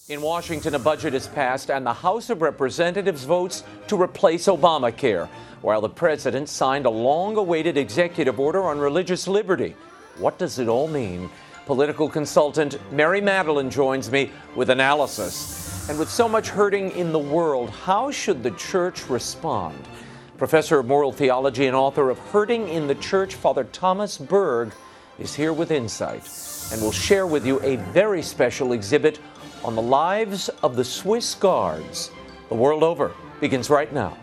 In Washington, a budget is passed and the House of Representatives votes to replace Obamacare, while the president signed a long-awaited executive order on religious liberty. What does it all mean? Political consultant Mary Matalin joins me with analysis. And with so much hurting in the world, how should the church respond? Professor of moral theology and author of Hurting in the Church, Father Thomas Berg, is here with insight and will share with you a very special exhibit on the lives of the Swiss Guards. The world over begins right now.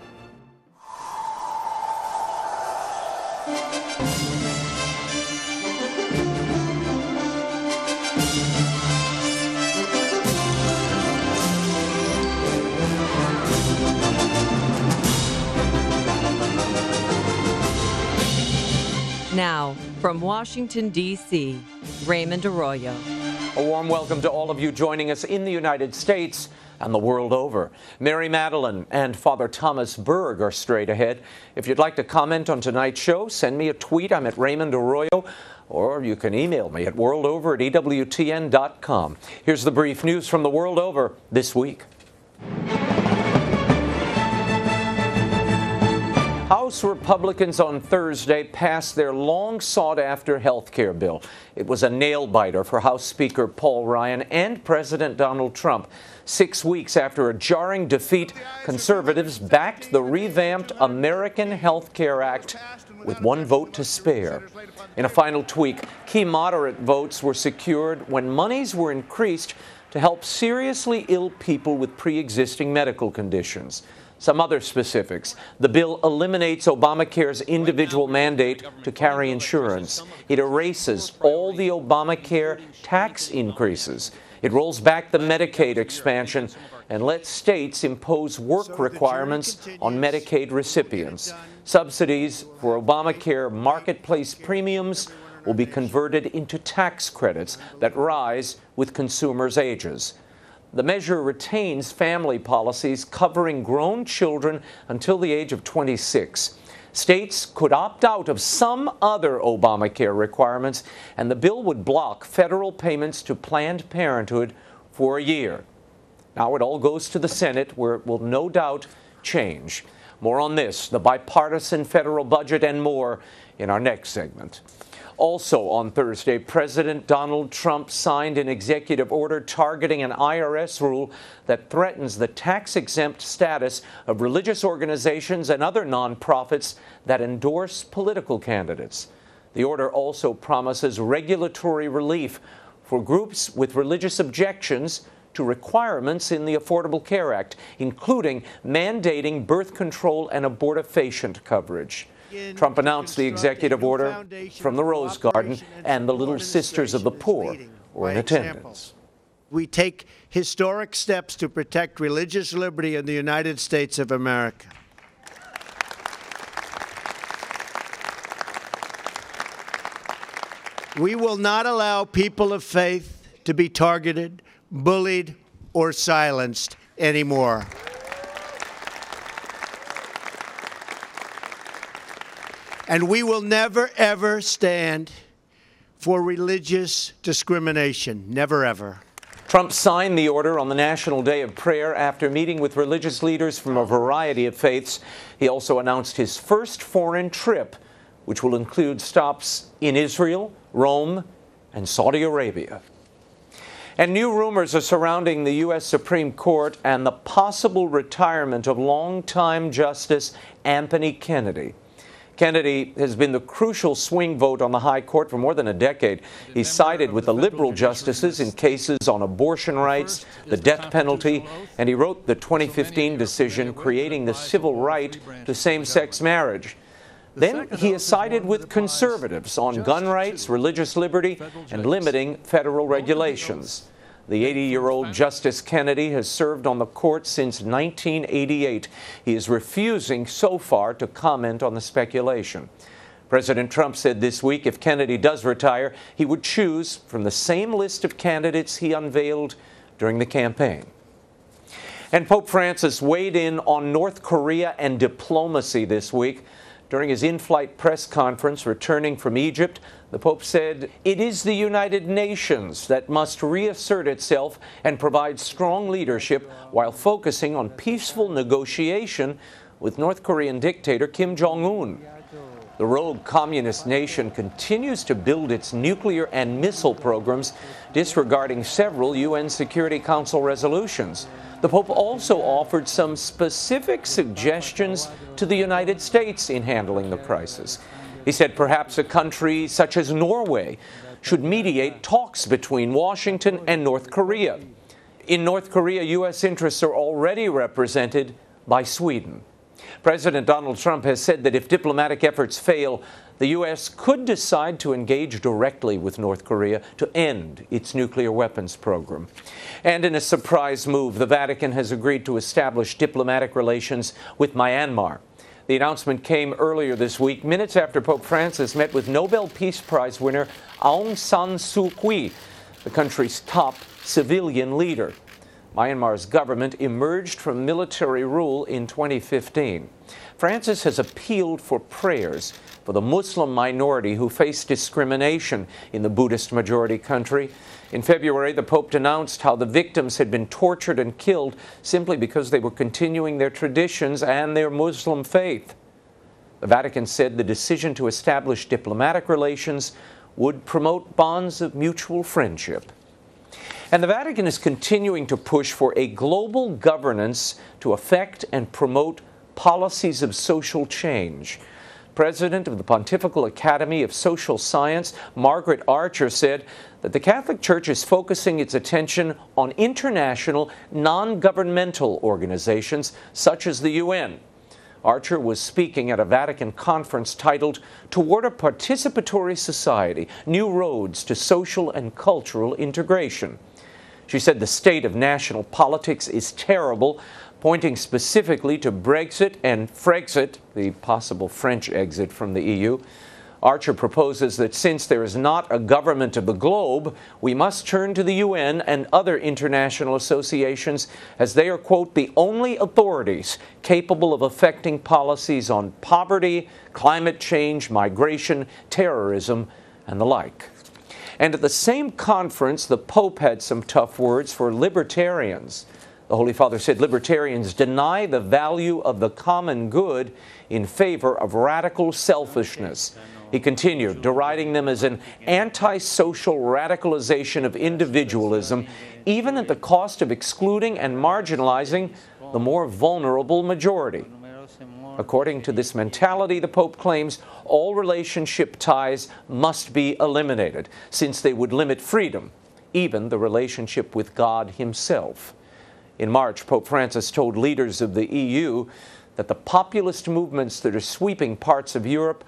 Now, from Washington, D.C., Raymond Arroyo. A warm welcome to all of you joining us in the United States and the world over. Mary Matalin and Father Thomas Berg are straight ahead. If you'd like to comment on tonight's show, send me a tweet. I'm at Raymond Arroyo, or you can email me at worldover@ewtn.com. Here's the brief news from the world over this week. House Republicans on Thursday passed their long-sought-after health care bill. It was a nail-biter for House Speaker Paul Ryan and President Donald Trump. 6 weeks after a jarring defeat, conservatives backed the revamped American Health Care Act with one vote to spare. In a final tweak, key moderate votes were secured when monies were increased to help seriously ill people with pre-existing medical conditions. Some other specifics. The bill eliminates Obamacare's individual mandate to carry insurance. It erases all the Obamacare tax increases. It rolls back the Medicaid expansion and lets states impose work requirements on Medicaid recipients. Subsidies for Obamacare marketplace premiums will be converted into tax credits that rise with consumers' ages. The measure retains family policies covering grown children until the age of 26. States could opt out of some other Obamacare requirements, and the bill would block federal payments to Planned Parenthood for a year. Now it all goes to the Senate, where it will no doubt change. More on this, the bipartisan federal budget, and more in our next segment. Also on Thursday, President Donald Trump signed an executive order targeting an IRS rule that threatens the tax-exempt status of religious organizations and other nonprofits that endorse political candidates. The order also promises regulatory relief for groups with religious objections to requirements in the Affordable Care Act, including mandating birth control and abortifacient coverage. Trump announced the executive order from the Rose Garden, and the Little Sisters of the Poor were in attendance. We take historic steps to protect religious liberty in the United States of America. We will not allow people of faith to be targeted, bullied, or silenced anymore. And we will never, ever stand for religious discrimination. Never, ever. Trump signed the order on the National Day of Prayer after meeting with religious leaders from a variety of faiths. He also announced his first foreign trip, which will include stops in Israel, Rome, and Saudi Arabia. And new rumors are surrounding the U.S. Supreme Court and the possible retirement of longtime Justice Anthony Kennedy. Kennedy has been the crucial swing vote on the High Court for more than a decade. He sided with the liberal justices in cases on abortion rights, the death penalty, and he wrote the 2015 decision creating the civil right to same-sex marriage. Then he has sided with conservatives on gun rights, religious liberty, and limiting federal regulations. The 80-year-old Justice Kennedy has served on the court since 1988. He is refusing so far to comment on the speculation. President Trump said this week if Kennedy does retire, he would choose from the same list of candidates he unveiled during the campaign. And Pope Francis weighed in on North Korea and diplomacy this week. During his in-flight press conference returning from Egypt, the Pope said, "It is the United Nations that must reassert itself and provide strong leadership while focusing on peaceful negotiation with North Korean dictator Kim Jong-un." The rogue communist nation continues to build its nuclear and missile programs, disregarding several UN Security Council resolutions. The Pope also offered some specific suggestions to the United States in handling the crisis. He said perhaps a country such as Norway should mediate talks between Washington and North Korea. In North Korea, U.S. interests are already represented by Sweden. President Donald Trump has said that if diplomatic efforts fail, the U.S. could decide to engage directly with North Korea to end its nuclear weapons program. And in a surprise move, the Vatican has agreed to establish diplomatic relations with Myanmar. The announcement came earlier this week, minutes after Pope Francis met with Nobel Peace Prize winner Aung San Suu Kyi, the country's top civilian leader. Myanmar's government emerged from military rule in 2015. Francis has appealed for prayers for the Muslim minority who face discrimination in the Buddhist-majority country. In February, the Pope denounced how the victims had been tortured and killed simply because they were continuing their traditions and their Muslim faith. The Vatican said the decision to establish diplomatic relations would promote bonds of mutual friendship. And the Vatican is continuing to push for a global governance to affect and promote policies of social change. President of the Pontifical Academy of Social Science, Margaret Archer, said that the Catholic Church is focusing its attention on international, non-governmental organizations such as the UN. Archer was speaking at a Vatican conference titled "Toward a Participatory Society, New Roads to Social and Cultural Integration." She said the state of national politics is terrible, pointing specifically to Brexit and Frexit, the possible French exit from the EU. Archer proposes that since there is not a government of the globe, we must turn to the UN and other international associations as they are, quote, the only authorities capable of affecting policies on poverty, climate change, migration, terrorism, and the like. And at the same conference, the Pope had some tough words for libertarians. The Holy Father said libertarians deny the value of the common good in favor of radical selfishness. He continued, deriding them as an anti-social radicalization of individualism, even at the cost of excluding and marginalizing the more vulnerable majority. According to this mentality, the Pope claims all relationship ties must be eliminated, since they would limit freedom, even the relationship with God Himself. In March, Pope Francis told leaders of the EU that the populist movements that are sweeping parts of Europe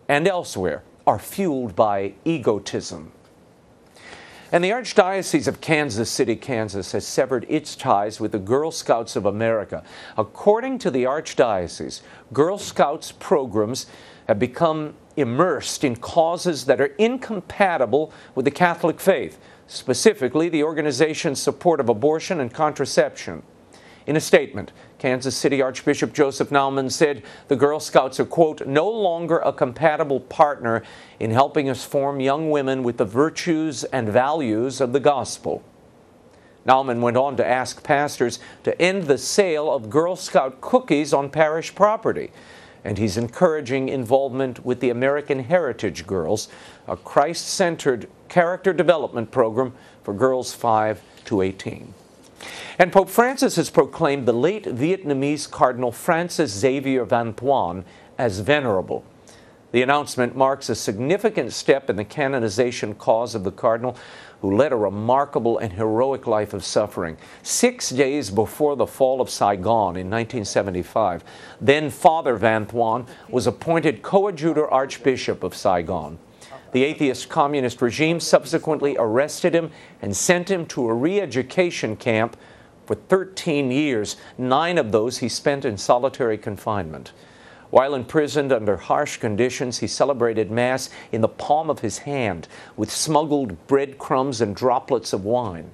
and elsewhere are fueled by egotism. And the Archdiocese of Kansas City, Kansas, has severed its ties with the Girl Scouts of America. According to the Archdiocese, Girl Scouts programs have become immersed in causes that are incompatible with the Catholic faith, specifically the organization's support of abortion and contraception. In a statement, Kansas City Archbishop Joseph Naumann said the Girl Scouts are, quote, no longer a compatible partner in helping us form young women with the virtues and values of the gospel. Naumann went on to ask pastors to end the sale of Girl Scout cookies on parish property, and he's encouraging involvement with the American Heritage Girls, a Christ-centered character development program for girls 5 to 18. And Pope Francis has proclaimed the late Vietnamese Cardinal Francis Xavier Van Thuan as venerable. The announcement marks a significant step in the canonization cause of the Cardinal, who led a remarkable and heroic life of suffering. 6 days before the fall of Saigon in 1975, then Father Van Thuan was appointed coadjutor Archbishop of Saigon. The atheist communist regime subsequently arrested him and sent him to a re-education camp for 13 years. 9 of those he spent in solitary confinement. While imprisoned under harsh conditions, he celebrated Mass in the palm of his hand with smuggled breadcrumbs and droplets of wine.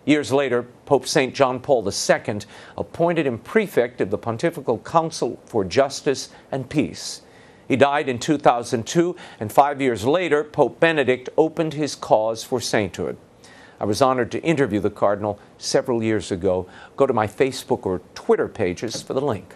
Years later, Pope St. John Paul II appointed him prefect of the Pontifical Council for Justice and Peace. He died in 2002, and 5 years later, Pope Benedict opened his cause for sainthood. I was honored to interview the Cardinal several years ago. Go to my Facebook or Twitter pages for the link.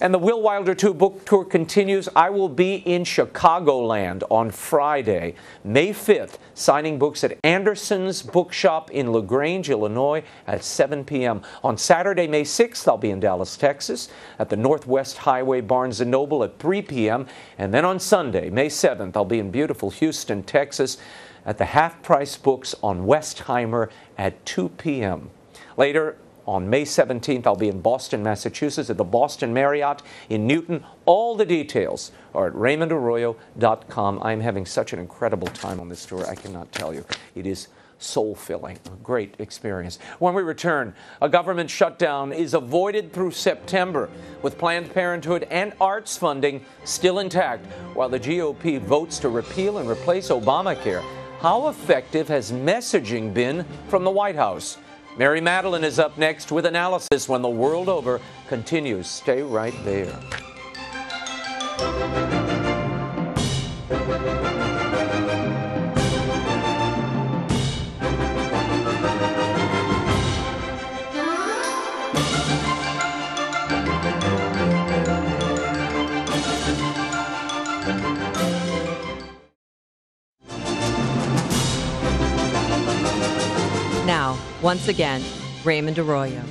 And the Will Wilder 2 book tour continues. I will be in Chicagoland on Friday, May 5th, signing books at Anderson's Bookshop in LaGrange, Illinois at 7 p.m. On Saturday, May 6th, I'll be in Dallas, Texas at the Northwest Highway Barnes & Noble at 3 p.m. And then on Sunday, May 7th, I'll be in beautiful Houston, Texas at the Half Price Books on Westheimer at 2 p.m. Later, on May 17th, I'll be in Boston, Massachusetts at the Boston Marriott in Newton. All the details are at RaymondArroyo.com. I'm having such an incredible time on this tour, I cannot tell you. It is soul-filling, a great experience. When we return, a government shutdown is avoided through September, with Planned Parenthood and arts funding still intact, while the GOP votes to repeal and replace Obamacare. How effective has messaging been from the White House? Mary Matalin is up next with analysis when the world over continues. Stay right there. Now, once again, Raymond Arroyo.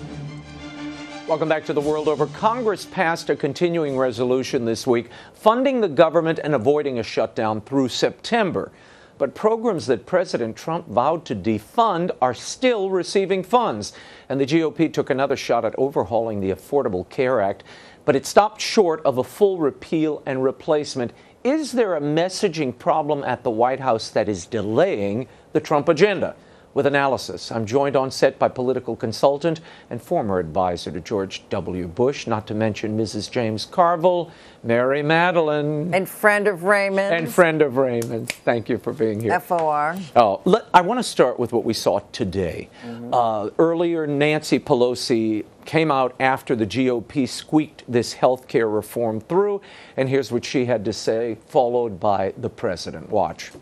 Welcome back to the world over. Congress passed a continuing resolution this week funding the government and avoiding a shutdown through September. But programs that President Trump vowed to defund are still receiving funds. And the GOP took another shot at overhauling the Affordable Care Act, but it stopped short of a full repeal and replacement. Is there a messaging problem at the White House that is delaying the Trump agenda? With analysis, I'm joined on set by political consultant and former advisor to George W. Bush, not to mention Mrs. James Carville, Mary Matalin. And friend of Raymond. And friend of Raymond. Thank you for being here. FOR. I want to start with what we saw today. Earlier, Nancy Pelosi came out after the GOP squeaked this health care reform through, and here's what she had to say, followed by the president. Watch.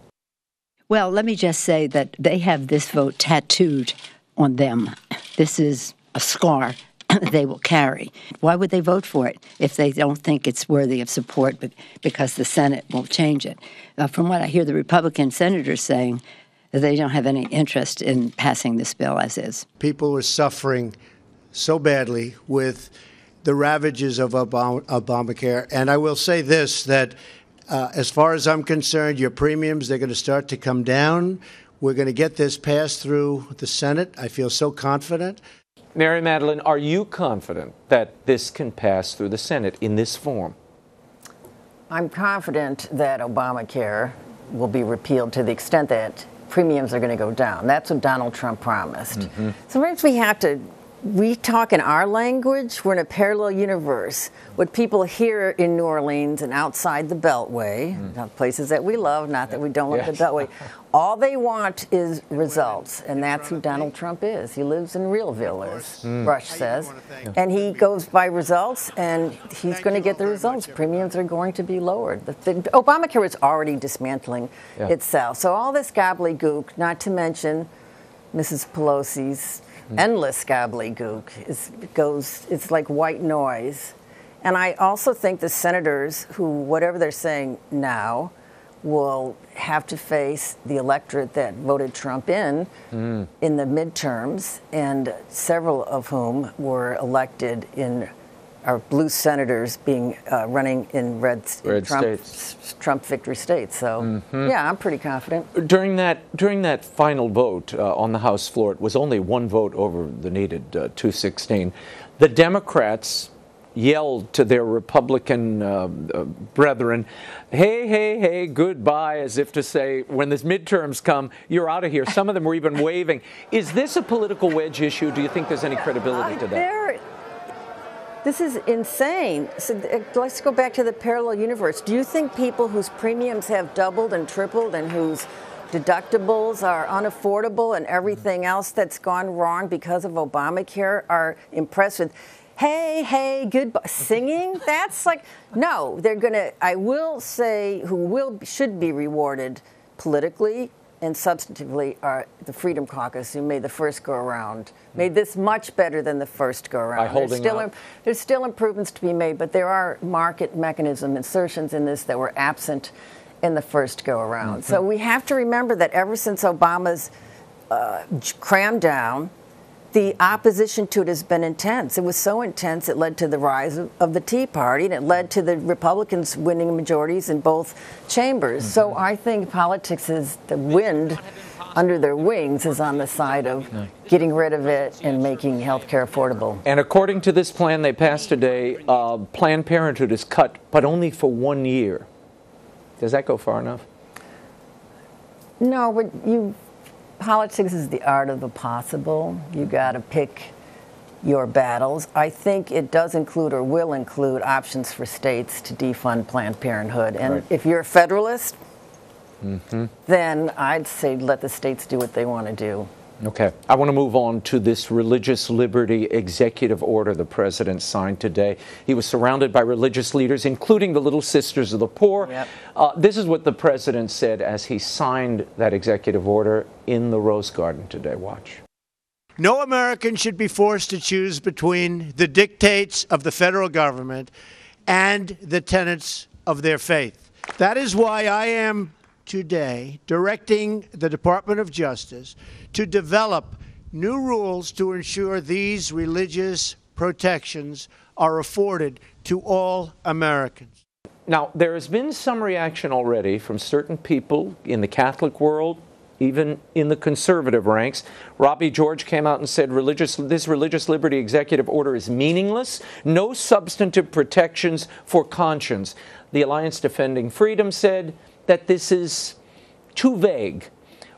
Well, let me just say that they have this vote tattooed on them. This is a scar they will carry. Why would they vote for it if they don't think it's worthy of support because the Senate won't change it? From what I hear the Republican senators saying, they don't have any interest in passing this bill as is. People were suffering so badly with the ravages of Obamacare. And I will say this, that as far as I'm concerned, your premiums, they're going to start to come down. We're going to get this passed through the Senate. I feel so confident. Mary Matalin, are you confident that this can pass through the Senate in this form? I'm confident that Obamacare will be repealed to the extent that premiums are going to go down. That's what Donald Trump promised. Sometimes we talk in our language. We're in a parallel universe. What people hear in New Orleans and outside the Beltway, places that we love, not that we don't love the Beltway, all they want is results, and that's who Donald Trump is. He lives in Realville, as Rush says, and he goes by results, and he's going to get the results. Premiums are going to be lowered. Obamacare is already dismantling itself. So all this gobbledygook, not to mention Mrs. Pelosi's endless gobbledygook, it's like white noise. And I also think the senators who, whatever they're saying now, will have to face the electorate that voted Trump in the midterms, and several of whom were elected in our blue senators being running in red Trump victory states. So, yeah, I'm pretty confident. During that final vote on the House floor, it was only one vote over the needed 216. The Democrats yelled to their Republican brethren, hey, goodbye, as if to say, when the midterms come, you're out of here. Some of them were even waving. Is this a political wedge issue? Do you think there's any credibility to that? This is insane. So let's go back to the parallel universe. Do you think people whose premiums have doubled and tripled and whose deductibles are unaffordable and everything else that's gone wrong because of Obamacare are impressed with hey, hey, goodbye, singing. That's like, no, they're going to, I will say, should be rewarded politically and substantively are the Freedom Caucus, who made the first go-around, made this much better than the first go-around. There's still improvements to be made, but there are market mechanism insertions in this that were absent in the first go-around. So we have to remember that ever since Obama's crammed down, the opposition to it has been intense. It was so intense it led to the rise of the Tea Party, and it led to the Republicans winning majorities in both chambers. So I think politics is the wind under their wings is on the side of getting rid of it and making health care affordable. And according to this plan they passed today, Planned Parenthood is cut, but only for 1 year. Does that go far enough? No, but politics is the art of the possible. You got to pick your battles. I think it does include or will include options for states to defund Planned Parenthood. And if you're a Federalist, then I'd say let the states do what they want to do. Okay. I want to move on to this religious liberty executive order the president signed today. He was surrounded by religious leaders, including the Little Sisters of the Poor. Yep. This is what the president said as he signed that executive order in the Rose Garden today. Watch. No American should be forced to choose between the dictates of the federal government and the tenets of their faith. That is why I am today directing the Department of Justice to develop new rules to ensure these religious protections are afforded to all Americans. Now, there has been some reaction already from certain people in the Catholic world, even in the conservative ranks. Robbie George came out and said this religious liberty executive order is meaningless, no substantive protections for conscience. The Alliance Defending Freedom said that this is too vague.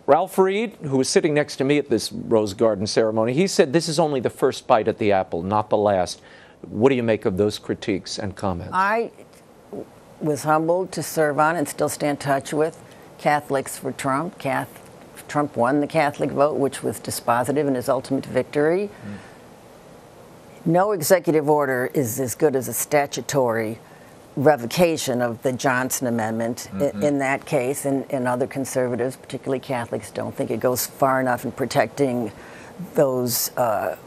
Ralph Reed, who was sitting next to me at this Rose Garden ceremony, he said this is only the first bite at the apple, not the last. What do you make of those critiques and comments? I was humbled to serve on and still stay in touch with Catholics for Trump. Trump won the Catholic vote, which was dispositive in his ultimate victory. No executive order is as good as a statutory revocation of the Johnson Amendment in that case, and other conservatives, particularly Catholics, don't think it goes far enough in protecting those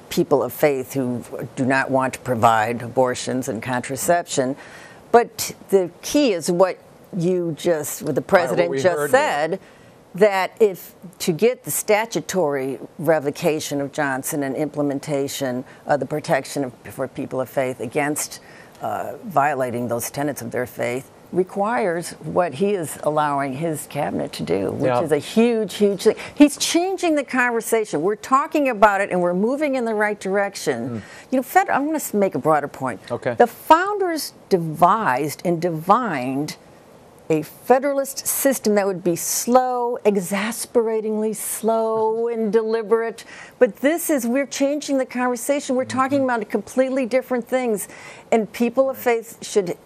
people of faith who do not want to provide abortions and contraception. But the key is what the president just said, that if to get the statutory revocation of Johnson and implementation of the protection for people of faith against violating those tenets of their faith requires what he is allowing his cabinet to do, which is a huge, huge thing. He's changing the conversation. We're talking about it and we're moving in the right direction. You know, I'm going to make a broader point. Okay. The founders devised and divined a federalist system that would be slow, exasperatingly slow and deliberate. But we're changing the conversation. We're talking about completely different things. And people of faith should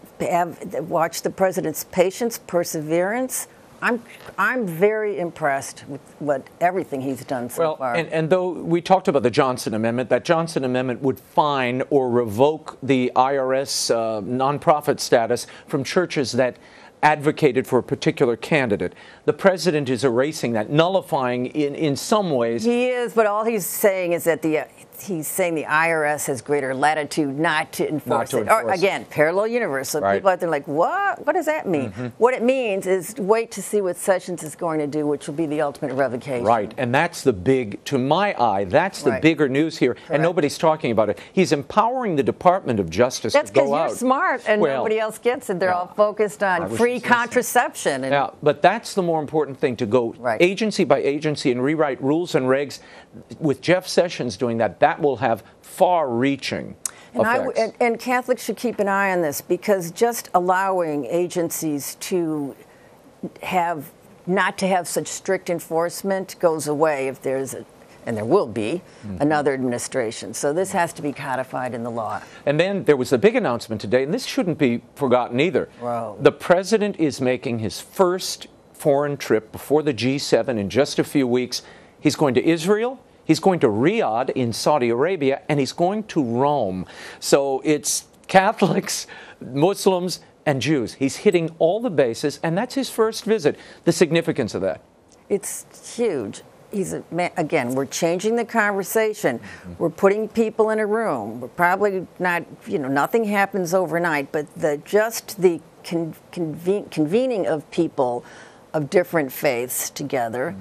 watch the president's patience, perseverance. I'm very impressed with everything he's done so far. And though we talked about the Johnson Amendment, that Johnson Amendment would fine or revoke the IRS nonprofit status from churches that advocated for a particular candidate. The president is erasing that, nullifying in some ways. He is, but all he's saying is that he's saying the IRS has greater latitude not to enforce it. Or, again, parallel universe. So people out there are like, what? What does that mean? What it means is wait to see what Sessions is going to do, which will be the ultimate revocation. Right, and that's the big, to my eye, that's the bigger news here, and nobody's talking about it. He's empowering the Department of Justice to go out. That's because you're smart and nobody else gets it. They're all focused on free contraception. And but that's the more important thing, to go agency by agency and rewrite rules and regs. With Jeff Sessions doing that, that will have far-reaching effects. And Catholics should keep an eye on this, because just allowing agencies to not to have such strict enforcement goes away if there's and there will be another administration. So this has to be codified in the law. And then there was a big announcement today, and this shouldn't be forgotten either. Wow. The president is making his first foreign trip before the G7 in just a few weeks. He's going to Israel. He's going to Riyadh in Saudi Arabia, and he's going to Rome. So it's Catholics, Muslims, and Jews. He's hitting all the bases, and that's his first visit. The significance of that. It's huge. Again, we're changing the conversation. We're putting people in a room. We're probably not, nothing happens overnight, but just the convening of people of different faiths together,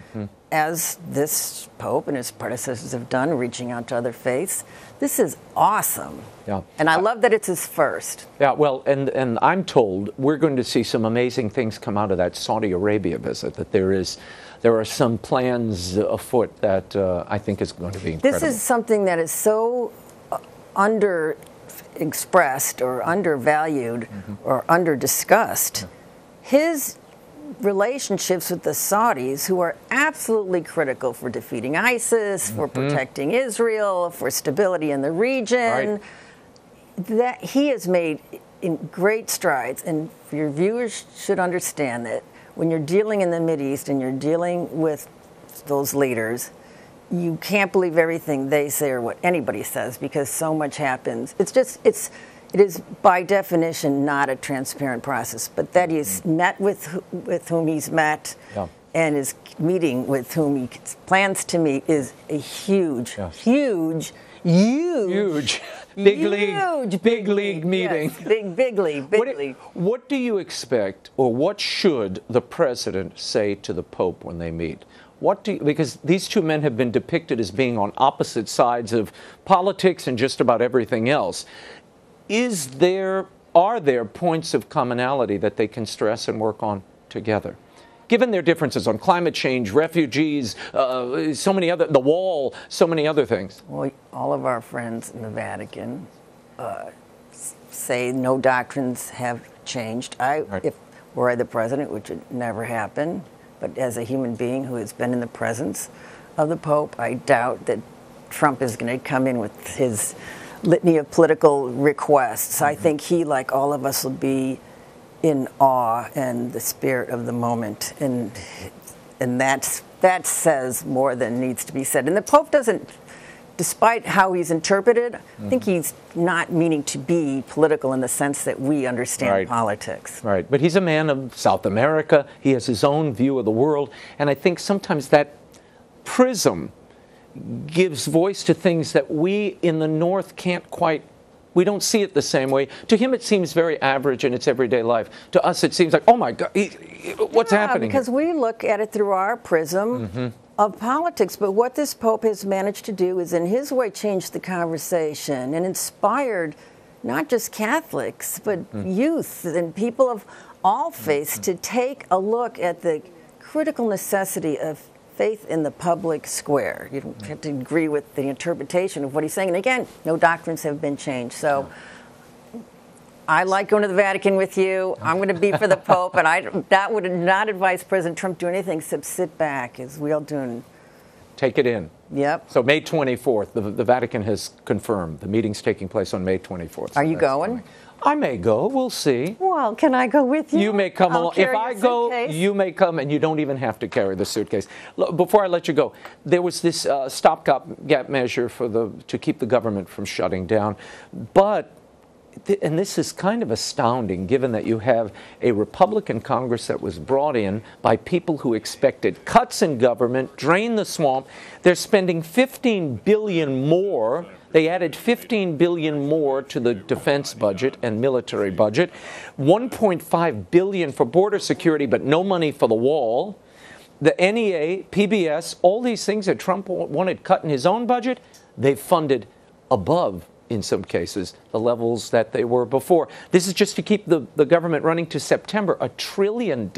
as this Pope and his predecessors have done, reaching out to other faiths. This is awesome. Yeah. And I love that it's his first. Yeah, well, and I'm told we're going to see some amazing things come out of that Saudi Arabia visit, that there are some plans afoot that I think is going to be incredible. This is something that is so under-expressed or undervalued or under-discussed. His relationships with the Saudis, who are absolutely critical for defeating ISIS, for protecting Israel, for stability in the region, that he has made in great strides. And your viewers should understand that when you're dealing in the Mideast and you're dealing with those leaders, you can't believe everything they say or what anybody says, because so much happens. It is by definition not a transparent process, but that he's met with whom he's met and is meeting with whom he plans to meet is a huge big league meeting. Yes, big league. What do you expect, or what should the president say to the Pope when they meet? Because these two men have been depicted as being on opposite sides of politics and just about everything else. Are there points of commonality that they can stress and work on together? Given their differences on climate change, refugees, the wall, so many other things. Well, all of our friends in the Vatican say no doctrines have changed. If were I the president, which would never happen, but as a human being who has been in the presence of the Pope, I doubt that Trump is going to come in with his litany of political requests. I think he, like all of us, will be in awe and the spirit of the moment, and that says more than needs to be said. And the Pope doesn't, despite how he's interpreted, I think he's not meaning to be political in the sense that we understand politics. Right, but he's a man of South America. He has his own view of the world, and I think sometimes that prism gives voice to things that we in the North we don't see it the same way. To him, it seems very average in its everyday life. To us, it seems like, oh my God, what's happening? Because we look at it through our prism of politics. But what this Pope has managed to do is, in his way, change the conversation and inspired not just Catholics, but youth and people of all faiths to take a look at the critical necessity of faith in the public square. You don't have to agree with the interpretation of what he's saying. And again, no doctrines have been changed. So I like going to the Vatican with you. I'm going to be for the Pope, and that would not advise President Trump do anything except sit back, as we all do. Take it in. Yep. So May 24th, the Vatican has confirmed the meeting's taking place on May 24th. Are you going? I may go. We'll see. Well, can I go with you? You may come along. If I go, you may come, and you don't even have to carry the suitcase. Before I let you go, there was this stopgap measure to keep the government from shutting down. But, and this is kind of astounding, given that you have a Republican Congress that was brought in by people who expected cuts in government, drain the swamp. They're spending $15 billion more. They added $15 billion more to the defense budget and military budget, $1.5 billion for border security, but no money for the wall. The NEA, PBS, all these things that Trump wanted cut in his own budget, they've funded above, in some cases, the levels that they were before. This is just to keep the government running to September. $1 trillion,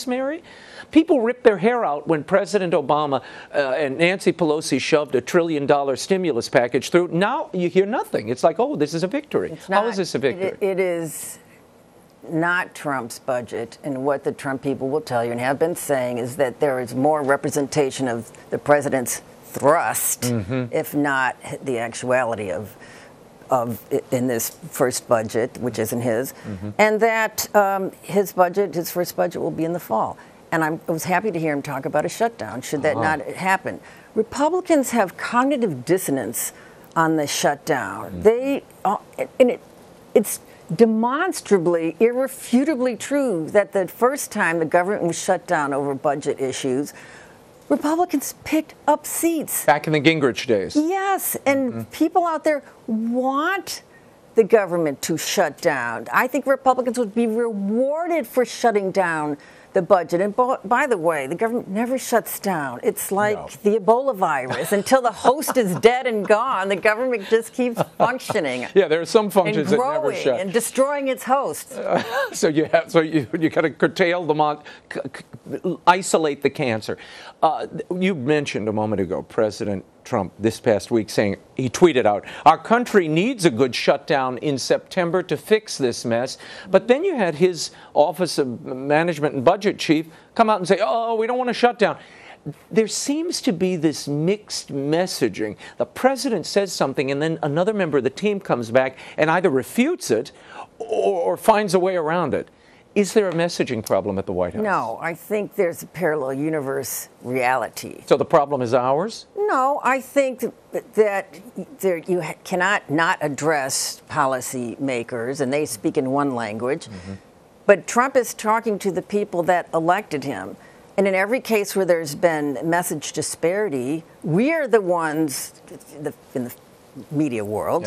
Mary? People ripped their hair out when President Obama and Nancy Pelosi shoved $1 trillion stimulus package through. Now you hear nothing. It's like, oh, this is a victory. How is this a victory? It is not Trump's budget. And what the Trump people will tell you and have been saying is that there is more representation of the president's thrust, if not the actuality of in this first budget, which isn't his, and that his first budget will be in the fall. and I was happy to hear him talk about a shutdown, should that not happen. Republicans have cognitive dissonance on the shutdown. It's demonstrably, irrefutably true that the first time the government was shut down over budget issues, Republicans picked up seats. Back in the Gingrich days. Yes, and people out there want the government to shut down. I think Republicans would be rewarded for shutting down the budget. And by the way, the government never shuts down. It's like the Ebola virus. Until the host is dead and gone, the government just keeps functioning. Yeah, there are some functions and that never shut. And destroying its hosts. So you got to curtail them, isolate the cancer. You mentioned a moment ago President Trump this past week saying, he tweeted out, "Our country needs a good shutdown in September to fix this mess." But then you had his Office of Management and Budget chief come out and say, "Oh, we don't want to shut down." There seems to be this mixed messaging. The president says something and then another member of the team comes back and either refutes it or finds a way around it. Is there a messaging problem at the White House? No, I think there's a parallel universe reality. So the problem is ours? No, I think that you cannot not address policy makers, and they speak in one language. But Trump is talking to the people that elected him. And in every case where there's been message disparity, we're the ones in the media world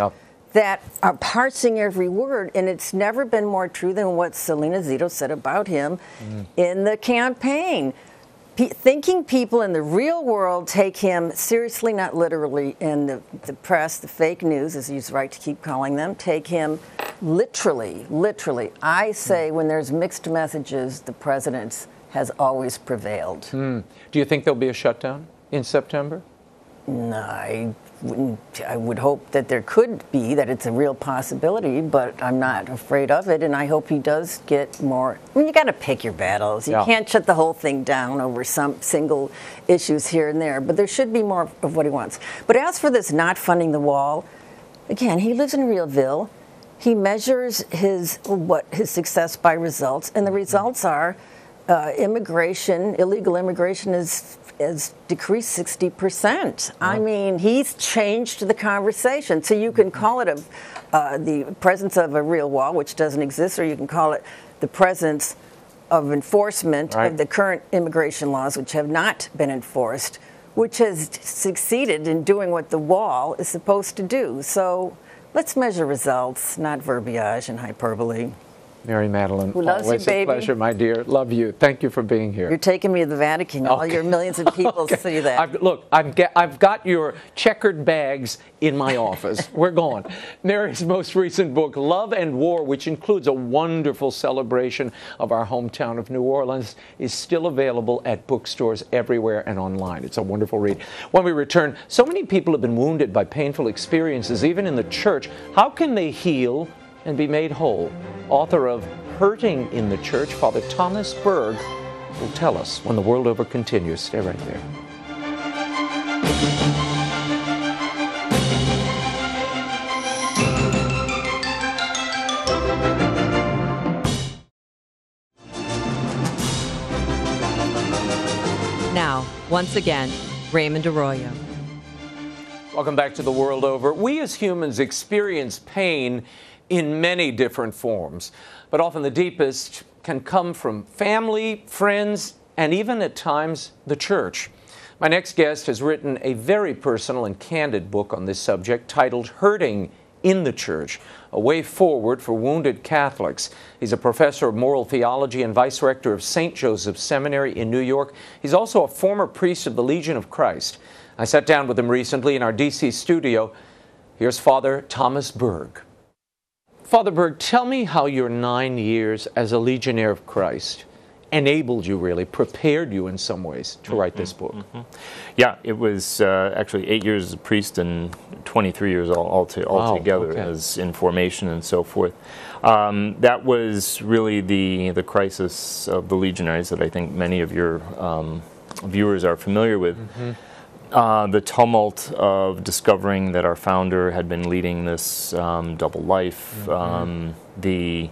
that are parsing every word. And it's never been more true than what Selena Zito said about him in the campaign. Thinking people in the real world take him seriously, not literally, in the press, the fake news, as he's right to keep calling them, take him literally, literally. I say when there's mixed messages, the president's has always prevailed. Do you think there'll be a shutdown in September? No, I wouldn't. I would hope that there could be, that it's a real possibility, but I'm not afraid of it, and I hope he does get more. I mean, you got to pick your battles. You can't shut the whole thing down over some single issues here and there, but there should be more of what he wants. But as for this not funding the wall, again, he lives in Realville. He measures his success by results, and the results are illegal immigration has decreased 60%. I mean, he's changed the conversation. So you can call it the presence of a real wall, which doesn't exist, or you can call it the presence of enforcement of the current immigration laws, which have not been enforced, which has succeeded in doing what the wall is supposed to do. So let's measure results, not verbiage and hyperbole. Mary Matalin, who loves always you, baby. A pleasure, my dear. Love you. Thank you for being here. You're taking me to the Vatican. All your millions of people see that. I've got your checkered bags in my office. We're going. Mary's most recent book, Love and War, which includes a wonderful celebration of our hometown of New Orleans, is still available at bookstores everywhere and online. It's a wonderful read. When we return, so many people have been wounded by painful experiences, even in the church. How can they heal and be made whole? Author of Hurting in the Church, Father Thomas Berg, will tell us when The World Over continues. Stay right there. Now, once again, Raymond Arroyo. Welcome back to The World Over. We as humans experience pain in many different forms, but often the deepest can come from family, friends, and even at times the church. My next guest has written a very personal and candid book on this subject titled Hurting in the Church, A Way Forward for Wounded Catholics. He's a professor of moral theology and vice rector of St. Joseph's Seminary in New York. He's also a former priest of the Legion of Christ. I sat down with him recently in our D.C. studio. Here's Father Thomas Berg. Father Berg, tell me how your 9 years as a Legionnaire of Christ enabled you, really, prepared you in some ways to write this book. Yeah, it was actually 8 years as a priest and 23 years altogether as in formation and so forth. That was really the crisis of the Legionaries that I think many of your viewers are familiar with. The tumult of discovering that our founder had been leading this double life, the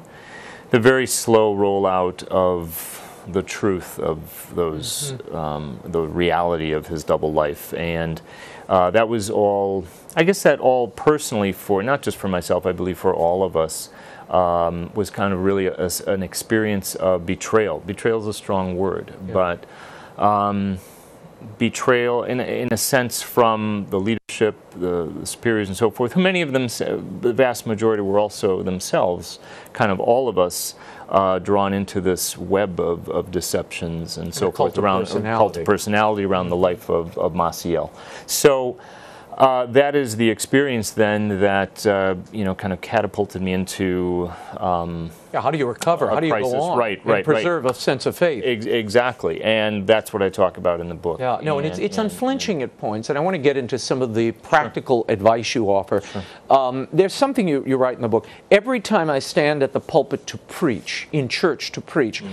very slow rollout of the truth of those, the reality of his double life. And that was all, I guess that all personally for, not just for myself, I believe for all of us, was kind of really an experience of betrayal. Betrayal is a strong word, but betrayal in a sense from the leadership, the superiors and so forth, who many of them, the vast majority were also themselves, kind of all of us, drawn into this web of deceptions and so forth around cult of personality around the life of Maciel. So that is the experience then that kind of catapulted me into how do you recover? How do you crisis. go on? Right, preserve a sense of faith. Exactly, and that's what I talk about in the book. Yeah, no, and it's unflinching at points, and I want to get into some of the practical advice you offer. Sure. There's something you write in the book. Every time I stand at the pulpit to preach, in church to preach,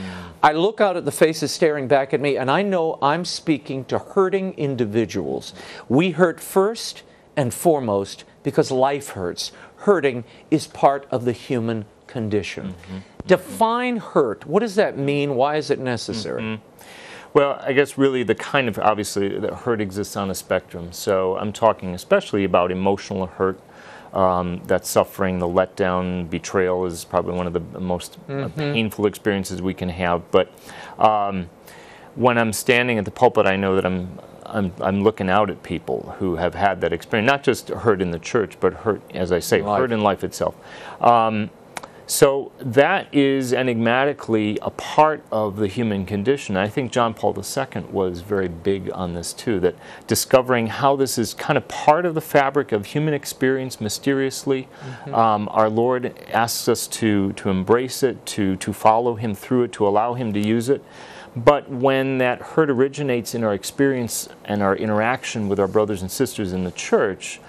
I look out at the faces staring back at me, and I know I'm speaking to hurting individuals. We hurt first and foremost because life hurts. Hurting is part of the human condition. Define hurt. What does that mean? Why is it necessary? Well, I guess really the kind of, obviously, that hurt exists on a spectrum. So I'm talking especially about emotional hurt, that suffering, the letdown, betrayal is probably one of the most painful experiences we can have. But when I'm standing at the pulpit, I know that I'm looking out at people who have had that experience, not just hurt in the church, but hurt, as I say, hurt in life itself. So that is enigmatically a part of the human condition. I think John Paul II was very big on this too, that discovering how this is kind of part of the fabric of human experience mysteriously. Our Lord asks us to embrace it, to follow Him through it, to allow Him to use it. But when that hurt originates in our experience and our interaction with our brothers and sisters in the church,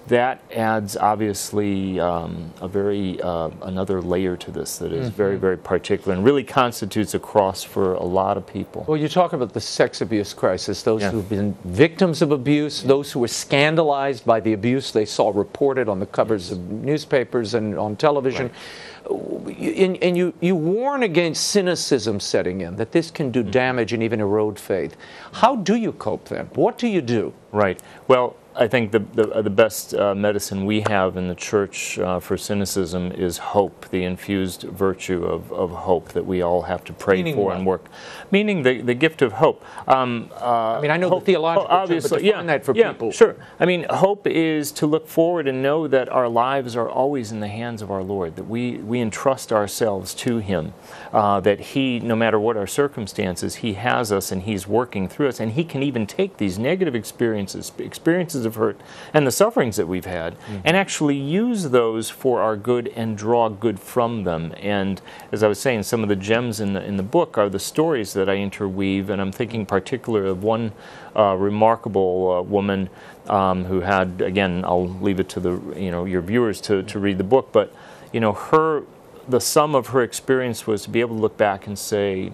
that adds obviously another layer to this that is very, very particular and really constitutes a cross for a lot of people. Well, you talk about the sex abuse crisis, those who've been victims of abuse, those who were scandalized by the abuse they saw reported on the covers of newspapers and on television. And you warn against cynicism setting in, that this can do damage and even erode faith. How do you cope then? What do you do? Right. Well, I think the best medicine we have in the church for cynicism is hope, the infused virtue of hope that we all have to pray for and work. Meaning the gift of hope. I know hope, the theological obviously, term, but define that for people. Sure. I mean, hope is to look forward and know that our lives are always in the hands of our Lord, that we entrust ourselves to Him, that He, no matter what our circumstances, He has us and He's working through us, and He can even take these negative experiences of hurt and the sufferings that we've had and actually use those for our good and draw good from them. And as I was saying, some of the gems in the book are the stories that I interweave, and I'm thinking particularly of one remarkable woman who had, again, I'll leave it to your viewers to read the book, but the sum of her experience was to be able to look back and say,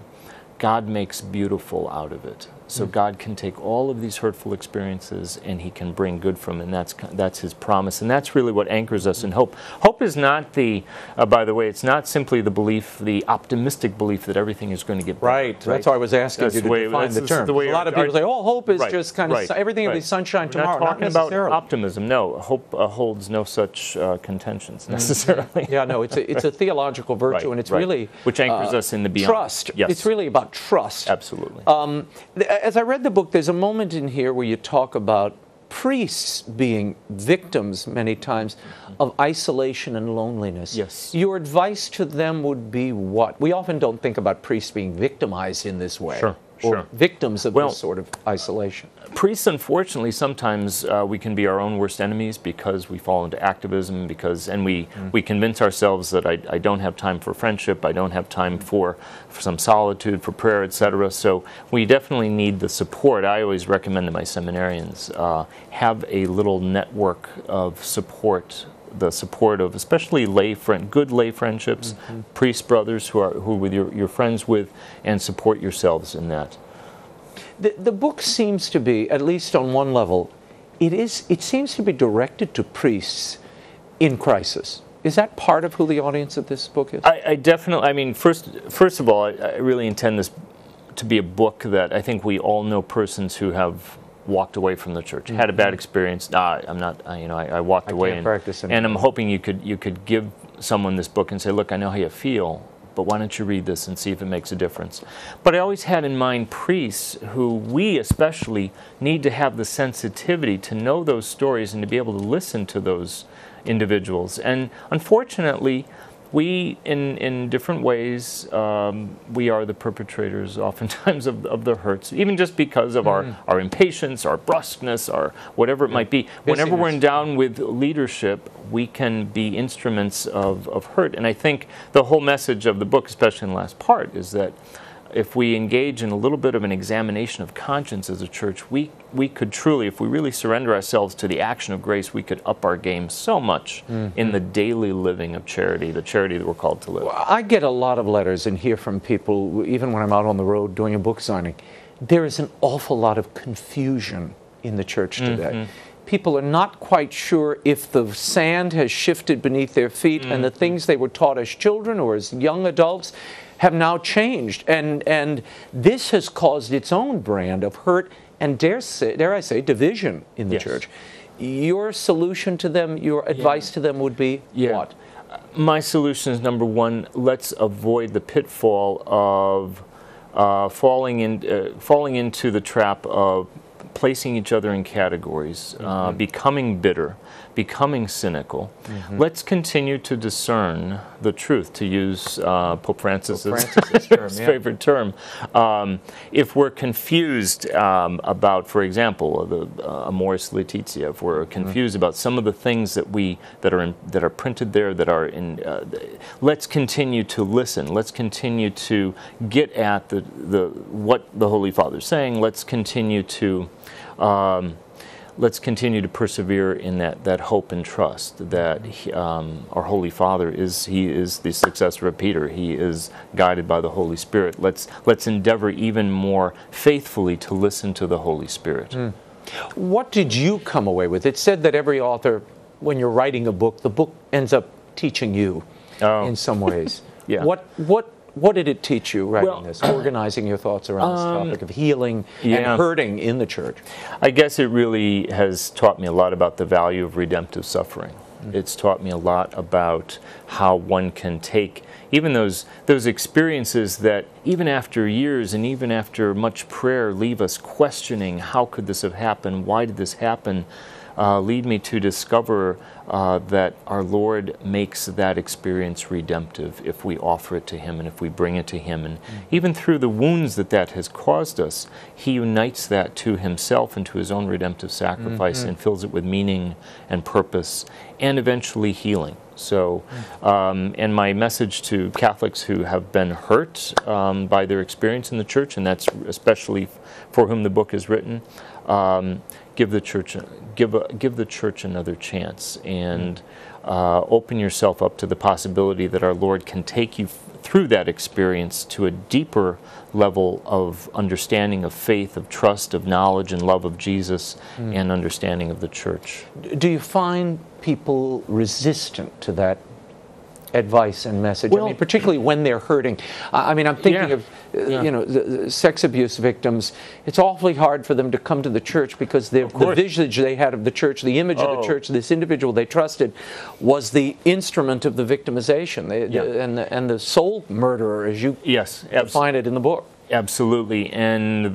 God makes beautiful out of it. So God can take all of these hurtful experiences and He can bring good from it, and that's His promise. And that's really what anchors us in hope. Hope is not by the way, it's not simply the belief, the optimistic belief that everything is going to get better. Right. That's why I was asking you to define the term. A lot of people say, hope is just kind of, everything will be sunshine tomorrow. We're not talking about optimism. No, hope holds no such contentions necessarily. Yeah, no, it's a theological virtue, and it's really... which anchors us in the beyond. Trust. Yes. It's really about trust. Absolutely. As I read the book, there's a moment in here where you talk about priests being victims many times of isolation and loneliness. Yes. Your advice to them would be what? We often don't think about priests being victimized in this way. Or victims of this sort of isolation. Priests, unfortunately, sometimes we can be our own worst enemies because we fall into activism, and we convince ourselves that I don't have time for friendship, I don't have time for some solitude, for prayer, etc. So we definitely need the support. I always recommend to my seminarians, have a little network of support, the support of especially good lay friendships, priest brothers who you're friends with, and support yourselves in that. The book seems to be, at least on one level, it seems to be directed to priests in crisis. Is that part of who the audience of this book is? I definitely, first of all, I really intend this to be a book that I think we all know persons who have walked away from the church, had a bad experience. I walked away, and I'm hoping you could give someone this book and say, look, I know how you feel, but why don't you read this and see if it makes a difference? But I always had in mind priests who we especially need to have the sensitivity to know those stories and to be able to listen to those individuals. And unfortunately, we, in different ways, we are the perpetrators oftentimes of the hurts, even just because of our impatience, our brusqueness, our whatever it might be. Whenever we're down with leadership, we can be instruments of hurt. And I think the whole message of the book, especially in the last part, is that if we engage in a little bit of an examination of conscience as a church, we could truly, if we really surrender ourselves to the action of grace, we could up our game so much in the daily living of charity, the charity that we're called to live. Well, I get a lot of letters and hear from people, even when I'm out on the road doing a book signing. There is an awful lot of confusion in the church today. People are not quite sure if the sand has shifted beneath their feet and the things they were taught as children or as young adults have now changed, and this has caused its own brand of hurt and dare I say division in the church. Your solution to them, your advice to them would be what? My solution is, number one, let's avoid the pitfall of falling into the trap of placing each other in categories, becoming bitter, becoming cynical. Let's continue to discern the truth, to use Pope Francis's term, favorite term. If we're confused about, for example, the Amoris Laetitia, if we're confused about some of the things that are printed there, that are in, let's continue to listen. Let's continue to get at what the Holy Father's saying. Let's continue to persevere in that hope and trust that our Holy Father is the successor of Peter. He is guided by the Holy Spirit. Let's endeavor even more faithfully to listen to the Holy Spirit. What did you come away with? It said that every author, when you're writing a book, the book ends up teaching you in some ways. What did it teach you writing this, organizing your thoughts around this topic of healing and hurting in the church? I guess it really has taught me a lot about the value of redemptive suffering. It's taught me a lot about how one can take even those experiences that even after years and even after much prayer leave us questioning, how could this have happened? Why did this happen? Lead me to discover that our Lord makes that experience redemptive if we offer it to Him and if we bring it to Him. And even through the wounds that has caused us, He unites that to Himself and to His own redemptive sacrifice and fills it with meaning and purpose and eventually healing. So, and my message to Catholics who have been hurt by their experience in the church, and that's especially for whom the book is written, give the church another chance, and open yourself up to the possibility that our Lord can take you through that experience to a deeper level of understanding of faith, of trust, of knowledge and love of Jesus, and understanding of the church. Do you find people resistant to that advice and message? Well, I mean, particularly when they're hurting. I mean, I'm thinking of the sex abuse victims. It's awfully hard for them to come to the church because the visage they had of the church, the image of the church, this individual they trusted, was the instrument of the victimization and the soul murderer, as you define it in the book. Absolutely, and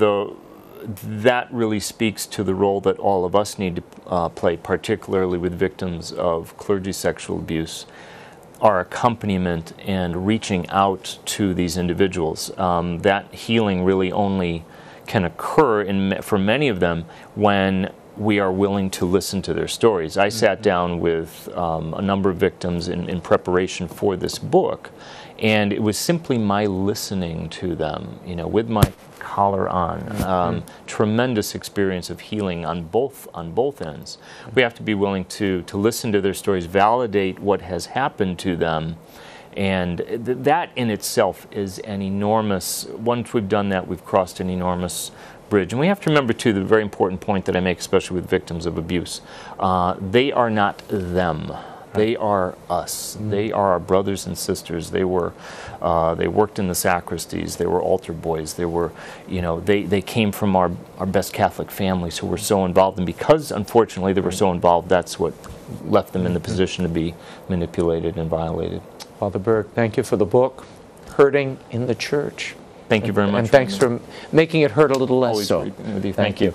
that really speaks to the role that all of us need to play, particularly with victims of clergy sexual abuse. Our accompaniment and reaching out to these individuals. That healing really only can occur for many of them when we are willing to listen to their stories. I sat down with a number of victims in preparation for this book, and it was simply my listening to them, with my collar on. Tremendous experience of healing on both ends. We have to be willing to listen to their stories, validate what has happened to them, and that in itself is an enormous, once we've done that, we've crossed an enormous bridge. And we have to remember, too, the very important point that I make, especially with victims of abuse. They are not them. They are us. They are our brothers and sisters. They worked in the sacristies. They were altar boys. They were, they came from our best Catholic families who were so involved. And because, unfortunately, they were so involved, that's what left them in the position to be manipulated and violated. Father Berg, thank you for the book, Hurting in the Church. Thank you very much. And thanks for making it hurt a little less. Always so. With you. Thank you.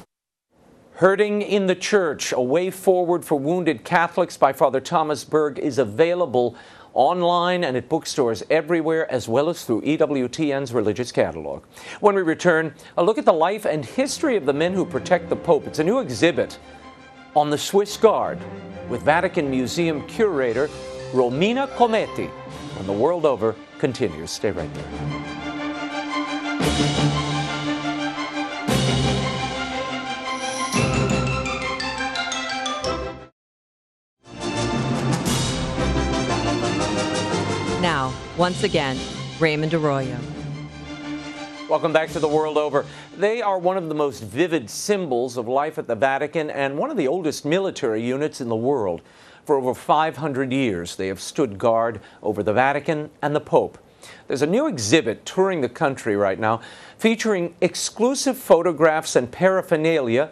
Hurting in the Church, A Way Forward for Wounded Catholics by Father Thomas Berg is available online and at bookstores everywhere, as well as through EWTN's Religious Catalog. When we return, a look at the life and history of the men who protect the Pope. It's a new exhibit on the Swiss Guard with Vatican Museum curator Romina Cometti. And the World Over continues. Stay right there. Now, once again, Raymond Arroyo. Welcome back to The World Over. They are one of the most vivid symbols of life at the Vatican and one of the oldest military units in the world. For over 500 years, they have stood guard over the Vatican and the Pope. There's a new exhibit touring the country right now featuring exclusive photographs and paraphernalia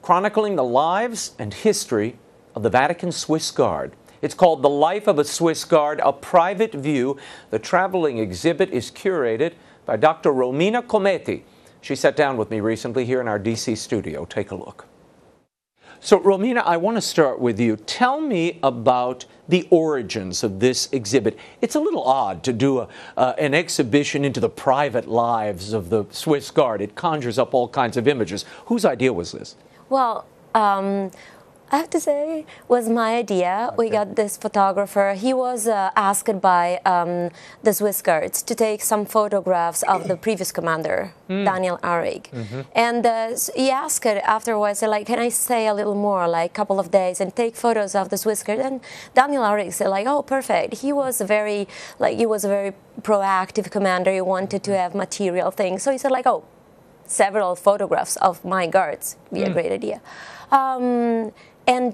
chronicling the lives and history of the Vatican Swiss Guard. It's called The Life of a Swiss Guard, a private view. The traveling exhibit is curated by Dr. Romina Cometti. She sat down with me recently here in our D.C. studio. Take a look. So, Romina, I want to start with you. Tell me about the origins of this exhibit. It's a little odd to do an exhibition into the private lives of the Swiss Guard. It conjures up all kinds of images. Whose idea was this? Well, I have to say, it was my idea. Okay. We got this photographer. He was asked by the Swiss Guards to take some photographs of the previous commander, Daniel Arroyo. And he asked afterwards, like, can I stay a little more, like a couple of days, and take photos of the Swiss Guard? And Daniel Arroyo said, like, oh, perfect. He was a very proactive commander. He wanted to have material things. So he said, like, oh, several photographs of my guards would be a great idea. And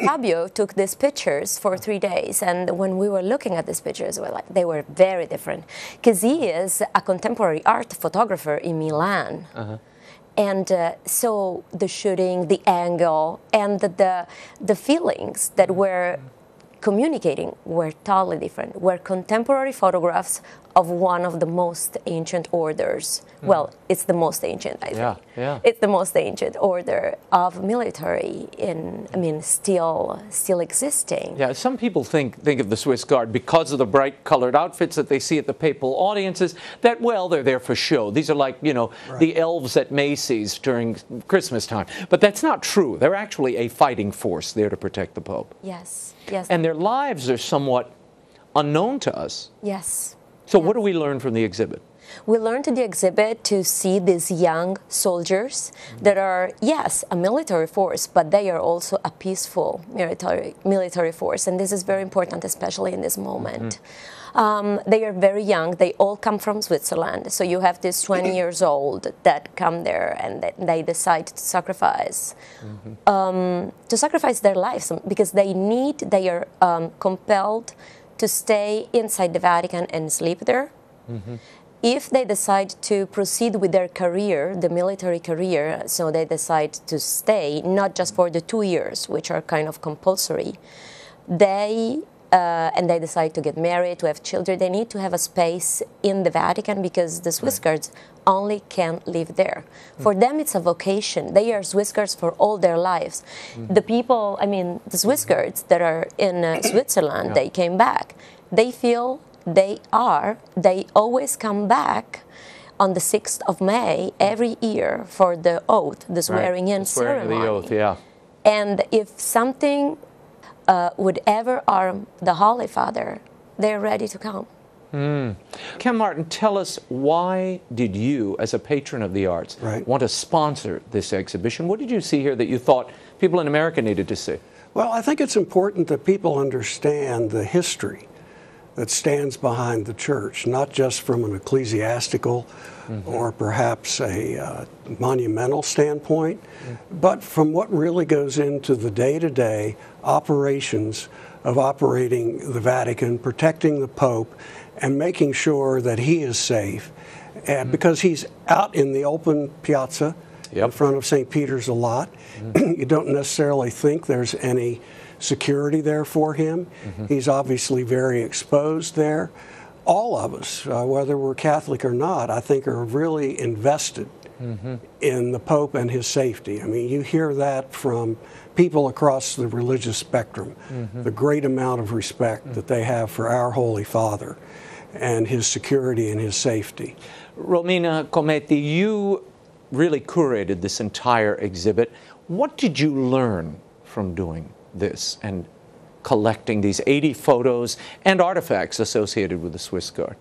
Fabio took these pictures for 3 days, and when we were looking at these pictures, they were very different, because he is a contemporary art photographer in Milan. And so the shooting, the angle, and the feelings that were communicating were totally different. Were contemporary photographs of one of the most ancient orders. Well, it's the most ancient, I think. Yeah. It's the most ancient order of military still existing. Yeah, some people think of the Swiss Guard because of the bright colored outfits that they see at the papal audiences, that, well, they're there for show. These are like, the elves at Macy's during Christmas time. But that's not true. They're actually a fighting force there to protect the Pope. Yes. And their lives are somewhat unknown to us. Yes. So what do we learn from the exhibit? We learned in the exhibit to see these young soldiers that are, yes, a military force, but they are also a peaceful military force. And this is very important, especially in this moment. They are very young. They all come from Switzerland. So you have these 20 years old that come there and they decide to sacrifice their lives because they are compelled to stay inside the Vatican and sleep there. If they decide to proceed with their career, the military career, so they decide to stay, not just for the 2 years, which are kind of compulsory, and they decide to get married, to have children, they need to have a space in the Vatican because the Swiss Guards only can live there. For them, it's a vocation. They are Swiss Guards for all their lives. The people, the Swiss Guards that are in Switzerland, they came back. They feel they always come back on the 6th of May every year for the oath, the swearing-in ceremony. The oath, yeah. And if something would ever harm the Holy Father, they're ready to come. Ken Martin, tell us, why did you, as a patron of the arts, want to sponsor this exhibition? What did you see here that you thought people in America needed to see? Well, I think it's important that people understand the history that stands behind the church, not just from an ecclesiastical or perhaps a monumental standpoint, but from what really goes into the day-to-day operations of operating the Vatican, protecting the Pope, and making sure that he is safe. Because he's out in the open piazza in front of St. Peter's a lot. You don't necessarily think there's any security there for him. He's obviously very exposed there. All of us, whether we're Catholic or not, I think are really invested in the Pope and his safety. I mean, you hear that from people across the religious spectrum, the great amount of respect that they have for our Holy Father and his security and his safety. Romina Cometti, you really curated this entire exhibit. What did you learn from doing this and collecting these 80 photos and artifacts associated with the Swiss Guard?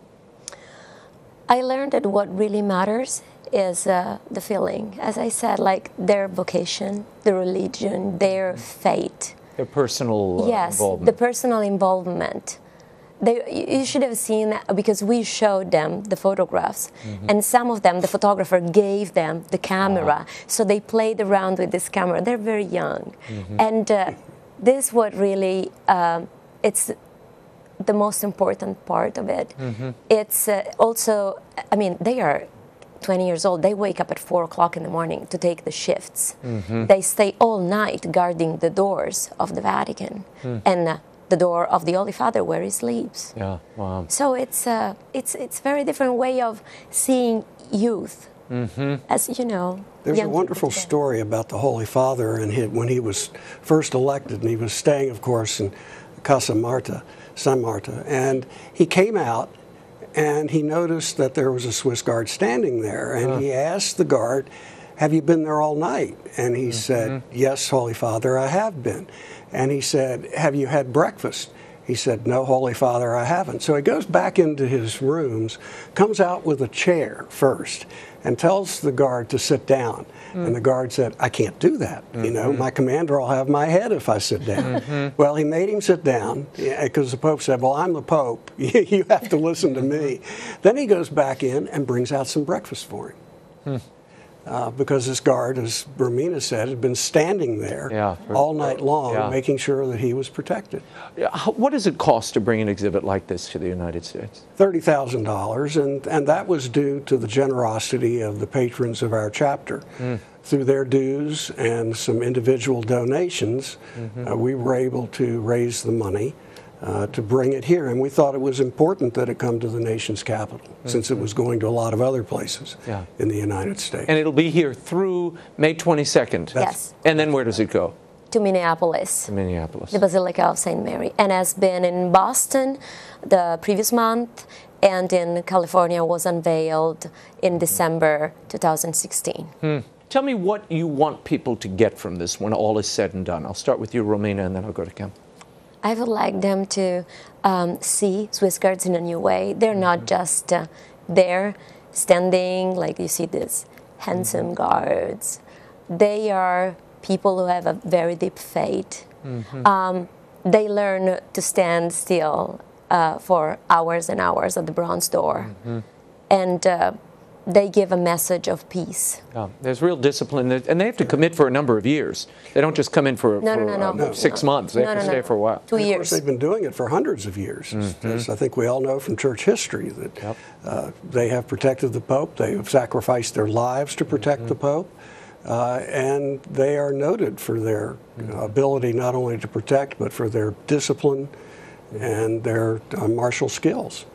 I learned that what really matters is the feeling. As I said, like their vocation, the religion, their faith. Their personal yes, involvement. The personal involvement. You should have seen, because we showed them the photographs, and some of them, the photographer gave them the camera, so they played around with this camera. They're very young. And this what really, it's the most important part of it. It's also, I mean, they are 20 years old. They wake up at 4 o'clock in the morning to take the shifts. They stay all night guarding the doors of the Vatican and the door of the Holy Father where he sleeps. Yeah, wow. So it's a very different way of seeing youth. As you know, there's a wonderful story about the Holy Father and when he was first elected, and he was staying, of course, in Casa Marta, San Marta, and he came out and he noticed that there was a Swiss guard standing there, and he asked the guard, "Have you been there all night?" And he said, "Yes, Holy Father, I have been." And he said, "Have you had breakfast?" He said, "No, Holy Father, I haven't." So he goes back into his rooms, comes out with a chair first, and tells the guard to sit down. And the guard said, "I can't do that. You know, my commander will have my head if I sit down." Well, he made him sit down because the Pope said, "Well, I'm the Pope. You have to listen to me." Then he goes back in and brings out some breakfast for him. Because this guard, as Romina said, had been standing there all night long, making sure that he was protected. What does it cost to bring an exhibit like this to the United States? $30,000, and that was due to the generosity of the patrons of our chapter. Through their dues and some individual donations, we were able to raise the money to bring it here. And we thought it was important that it come to the nation's capital, since it was going to a lot of other places in the United States. And it'll be here through May 22nd? Yes. And then where does it go? To Minneapolis. To Minneapolis. The Basilica of St. Mary. And has been in Boston the previous month, and in California was unveiled in December 2016. Tell me what you want people to get from this when all is said and done. I'll start with you, Romina, and then I'll go to Kim. I would like them to see Swiss Guards in a new way. They're not just there standing, like you see these handsome guards. They are people who have a very deep faith. They learn to stand still for hours and hours at the bronze door. And they give a message of peace. There's real discipline, and they have to commit for a number of years. They don't just come in for 6 months. They have to stay for a while. 2 years. Of course, they've been doing it for hundreds of years. As I think we all know from church history that they have protected the Pope. They have sacrificed their lives to protect the Pope. And they are noted for their ability not only to protect, but for their discipline and their martial skills.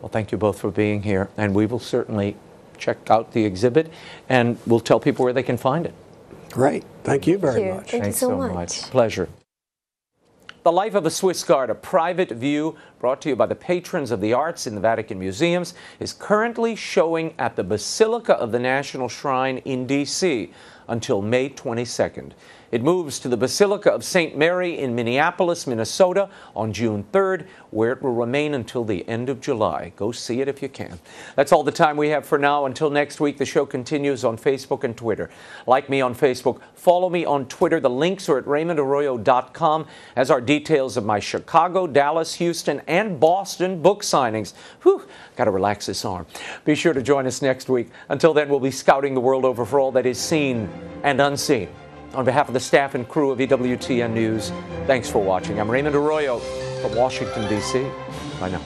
Well, thank you both for being here, and we will certainly check out the exhibit, and we'll tell people where they can find it. Great. Thank you very much. Thank Thanks you so much. Pleasure. The Life of a Swiss Guard, a private view brought to you by the patrons of the arts in the Vatican Museums, is currently showing at the Basilica of the National Shrine in D.C. until May 22nd. It moves to the Basilica of St. Mary in Minneapolis, Minnesota on June 3rd, where it will remain until the end of July. Go see it if you can. That's all the time we have for now. Until next week, the show continues on Facebook and Twitter. Like me on Facebook, follow me on Twitter. The links are at RaymondArroyo.com, as are details of my Chicago, Dallas, Houston, and Boston book signings. Whew, got to relax this arm. Be sure to join us next week. Until then, we'll be scouting the world over for all that is seen and unseen. On behalf of the staff and crew of EWTN News, thanks for watching. I'm Raymond Arroyo from Washington, D.C. Bye now.